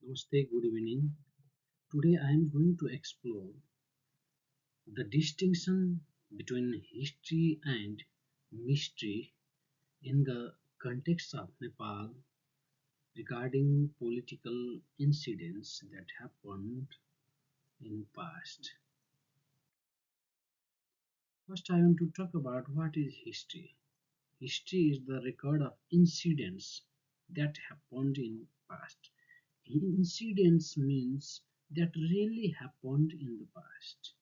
Namaste, good evening. Today I am going to explore the distinction between history and mystery in the context of Nepal regarding political incidents that happened in past. First I want to talk about what is history. History is the record of incidents that happened in past. Incidents means that really happened in the past.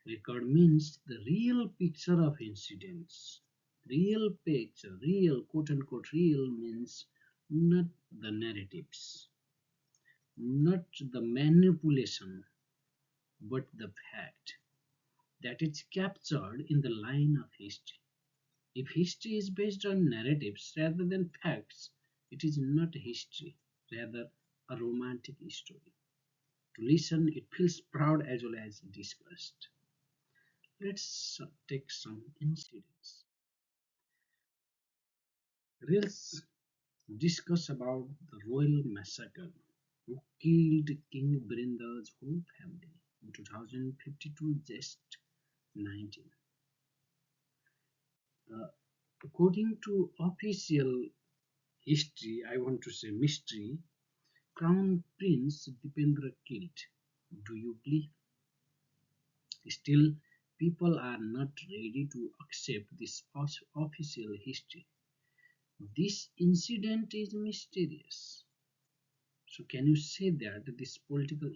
Record means the real picture of incidents. Real picture, real quote unquote real means not the narratives, not the manipulation, but the fact that is captured in the line of history. If history is based on narratives rather than facts, it is not history, rather a romantic story. To listen, it feels proud as well as disgust. Let's take some incidents. Let's discuss about the royal massacre who killed King Birendra's whole family in 2052, just 19. Uh, According to official history, I want to say mystery, Crown Prince Dipendra killed. Do you believe? Still, people are not ready to accept this official history. This incident is mysterious. So, can you say that this political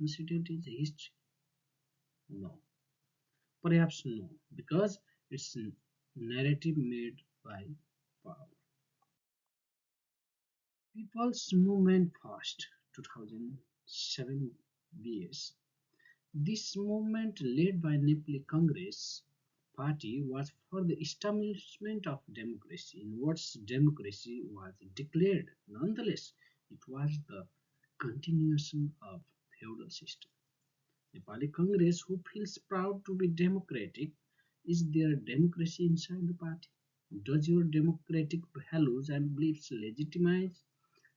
incident is history? No. Perhaps no, because it's a narrative made by power. People's Movement First, 2007 BS. This movement, led by Nepali Congress Party, was for the establishment of democracy. In words, democracy was declared. Nonetheless, it was the continuation of feudal system. Nepali Congress, who feels proud to be democratic, is there democracy inside the party? Does your democratic values and beliefs legitimize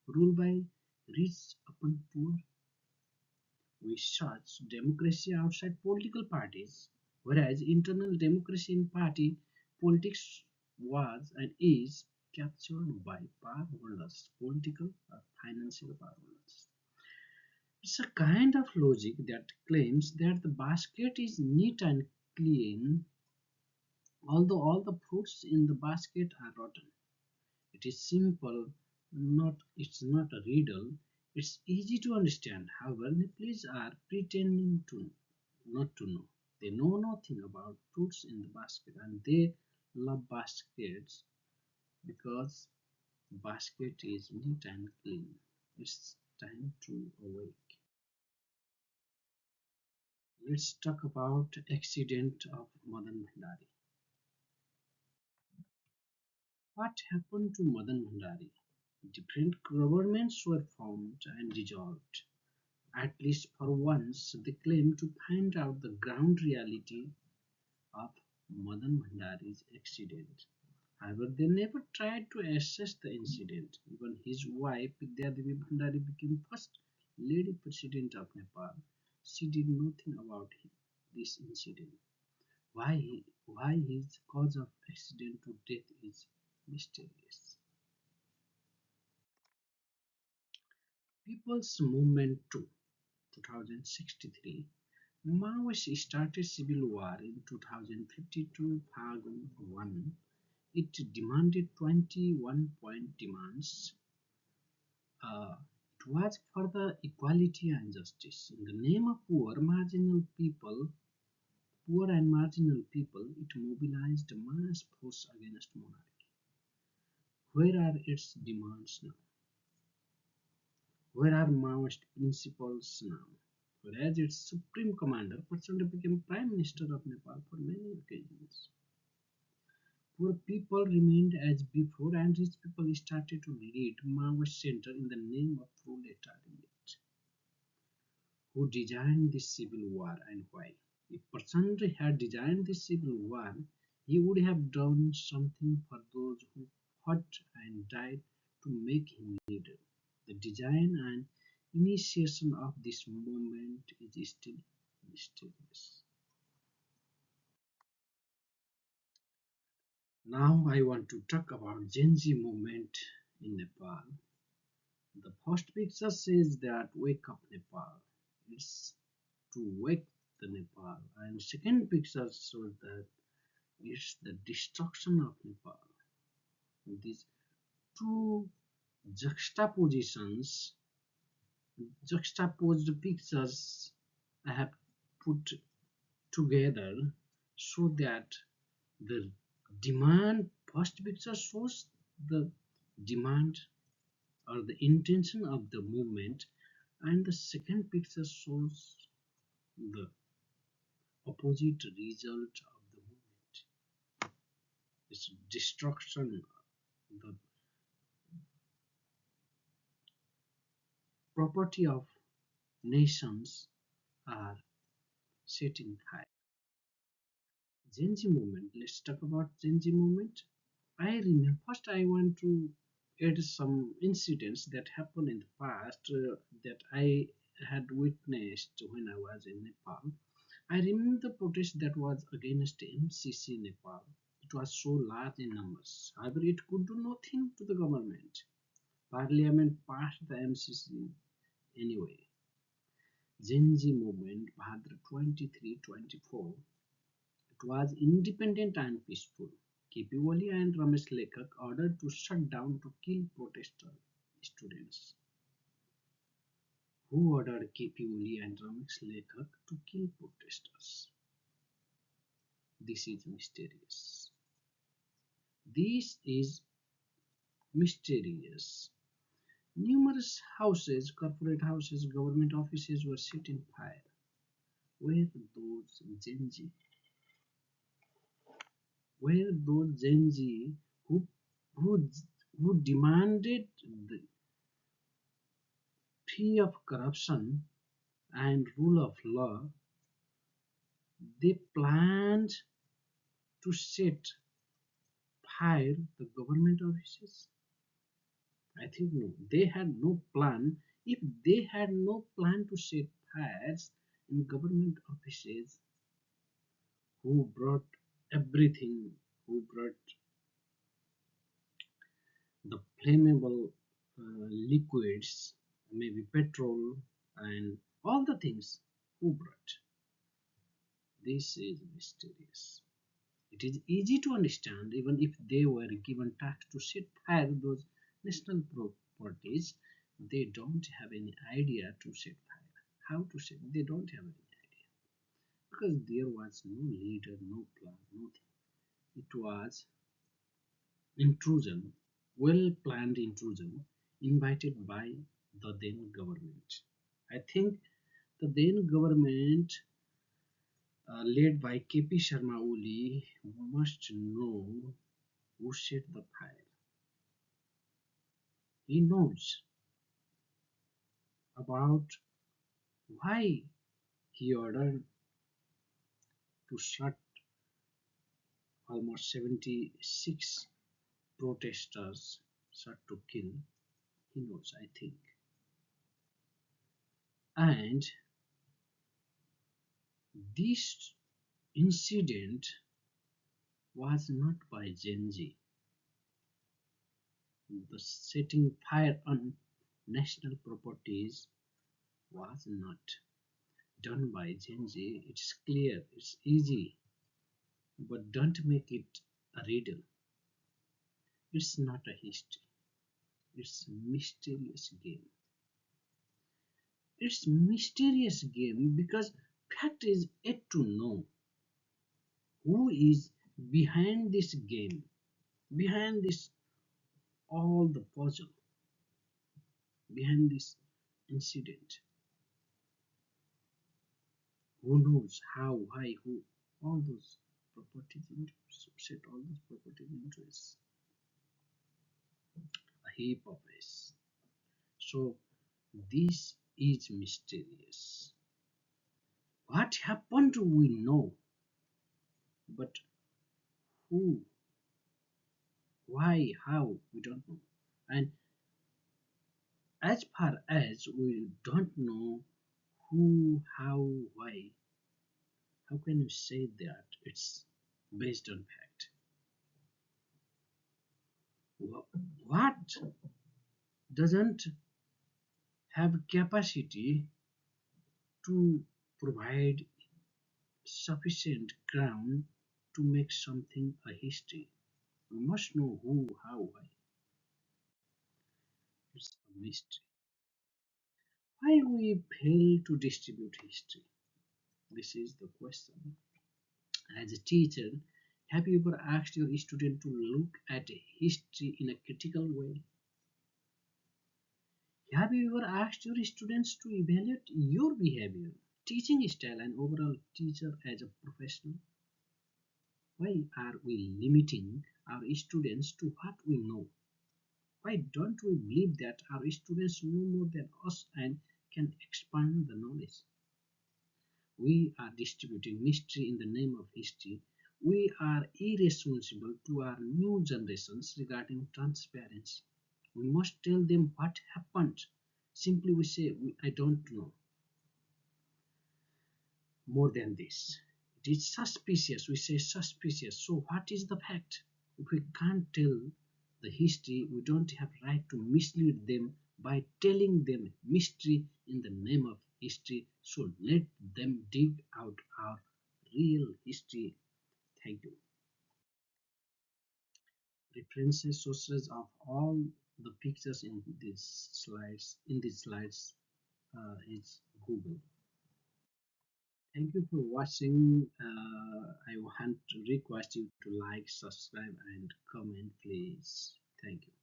rule by rich upon poor? We search democracy outside political parties, whereas internal democracy in party politics was and is captured by power holders, political or financial power holders. It's a kind of logic that claims that the basket is neat and clean, although all the fruits in the basket are rotten. It is simple, it's not a riddle, it's easy to understand. However, Nepalese are pretending to not to know. They know nothing about fruits in the basket and they love baskets because basket is neat and clean. It's time to awake. Let's talk about accident of Madan Bhandari. What happened to Madan Bhandari? Different governments were formed and dissolved. At least for once, they claimed to find out the ground reality of Madan Bhandari's accident. However, they never tried to assess the incident. Even his wife, Vidyadevi Bhandari, became first lady president of Nepal. She did nothing about this incident. Why his cause of accident to death is mysterious. People's Movement 2, 2063. Maoists started civil war in 2052 Phagun 1. It demanded 21-point demands. It was for the equality and justice. In the name of poor and marginal people, it mobilized mass force against monarchy. Where are its demands now? Where are Maoist principles now? Whereas its supreme commander, Prachanda became Prime Minister of Nepal for many occasions. Poor people remained as before and rich people started to lead Maoist center in the name of proletariat. Who designed this civil war and why? If Prachanda had designed this civil war, he would have done something for those who fought and died to make him leader. The design and initiation of this movement is still mysterious. Now I want to talk about Gen Z movement in Nepal. The first picture says that wake up Nepal. It's to wake the Nepal. And second picture shows that it's the destruction of Nepal. These two juxtapositions, juxtaposed pictures I have put together so that the demand first picture shows the demand or the intention of the movement, and the second picture shows the opposite result of the movement. It's destruction. The property of nations are set in fire. Gen Z movement. Let's talk about Gen Z movement. I remember first I want to add some incidents that happened in the past that I had witnessed when I was in Nepal. I remember the protest that was against MCC Nepal. It was so large in numbers. However, it could do nothing to the government. Parliament passed the MCC anyway. Gen Z movement, Bhadra 23-24. It was independent and peaceful. KP Oli and Ramesh Lekhak ordered to shut down to kill protester students. Who ordered KP Oli and Ramesh Lekhak to kill protesters? This is mysterious. This is mysterious. Numerous houses, corporate houses, government offices were set in fire. Where those Gen Z? Where those Gen Z who who, who demanded the free of corruption and rule of law, they planned to set fire the government offices? I think no. They had no plan. If they had no plan to set fires in government offices, who brought everything, who brought the flammable liquids, maybe petrol and all the things, who brought? This is mysterious. It is easy to understand even if they were given tasks to set fire those national properties, they don't have any idea to set fire. How to set? They don't have any idea because there was no leader, no plan, nothing. It was intrusion, well planned intrusion invited by the then government. I think the then government led by KP Sharma Oli must know who set the fire. He knows about why he ordered to shut almost 76 protesters, shot to kill. He knows, I think. And this incident was not by Gen Z. The setting fire on national properties was not done by Gen Z. It's clear, it's easy, but don't make it a riddle. It's not a history. It's a mysterious game. It's mysterious game because fact is yet to know who is behind this game, behind this all the puzzle, behind this incident. Who knows how, why, who, all those properties interests, set all those properties interests, a heap of this. So this is mysterious. What happened we know, but who, why, how, we don't know. And As far as we don't know who, how, why, how can you say that it's based on fact? What doesn't have capacity to provide sufficient ground to make something a history? We must know who, how, why. It's a mystery. Why we fail to distribute history? This is the question. As a teacher, have you ever asked your student to look at history in a critical way? Have you ever asked your students to evaluate your behavior, teaching style, and overall teacher as a professional? Why are we limiting our students to what we know? Why don't we believe that our students know more than us and can expand the knowledge? We are distributing mystery in the name of history. We are irresponsible to our new generations regarding transparency. We must tell them what happened. Simply we say, I don't know more than this. It is suspicious. We say suspicious. So what is the fact? If we can't tell the history, we don't have right to mislead them by telling them mystery in the name of history. So let them dig out our real history. Thank you. References, sources of all the pictures in these slides is Google. Thank you for watching. I want to request you to like, subscribe, and comment, please. Thank you.